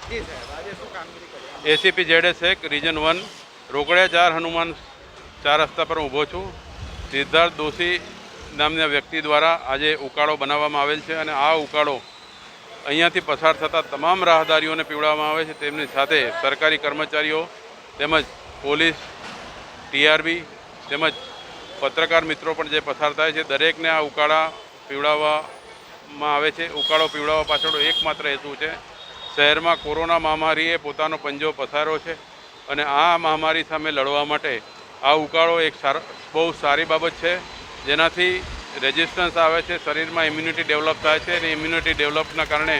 જી સાહેબ, આજે શું કામગીરી કરી? એસીપી ZS1 રીજન 1 રોકડિયા 4 હનુમાન 4 રસ્તા પર ઊભો છું. સિદ્ધાર્થ દોશી નામના વ્યક્તિ દ્વારા આજે ઉકાળો બનાવવામાં આવેલ છે અને આ ઉકાળો અહીંયાથી પસાર થતા તમામ રાહદારીઓને પીવડાવવામાં આવે છે. તેમની સાથે સરકારી કર્મચારીઓ તેમજ પોલીસ, TRB તેમજ પત્રકાર મિત્રો પણ જે પસાર થાય છે દરેકને આ ઉકાળા પીવડાવવામાં આવે છે. ઉકાળો પીવડાવવા પાછળ એકમાત્ર હેતુ છે, શહેરમાં કોરોના મહામારીએ પોતાનો પંજો પસાર્યો છે અને આ મહામારી સામે લડવા માટે આ ઉકાળો એક બહુ સારી બાબત છે, જેનાથી રેઝિસ્ટન્સ આવે છે, શરીરમાં ઇમ્યુનિટી ડેવલપ થાય છે અને ઇમ્યુનિટી ડેવલપના કારણે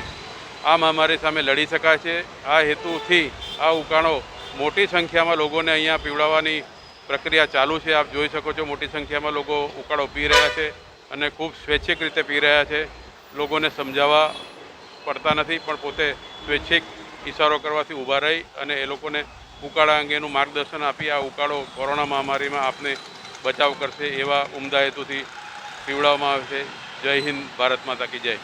આ મહામારી સામે લડી શકાય છે. આ હેતુથી આ ઉકાળો મોટી સંખ્યામાં લોકોને અહીંયા પીવડાવવાની પ્રક્રિયા ચાલુ છે. આપ જોઈ શકો છો, મોટી સંખ્યામાં લોકો ઉકાળો પી રહ્યા છે અને ખૂબ સ્વૈચ્છિક રીતે પી રહ્યા છે. લોકોને સમજાવવા પડતા નથી, પણ પોતે સ્વૈચ્છિક ઇશારો કરવાથી ઊભા રહી અને એ લોકોને ઉકાળા અંગેનું માર્ગદર્શન આપી આ ઉકાળો કોરોના મહામારીમાં આપને બચાવ કરશે એવા ઉમદા હેતુથી પીવડાવવામાં આવે છે. જય હિન્દ, ભારત માતા કી જય.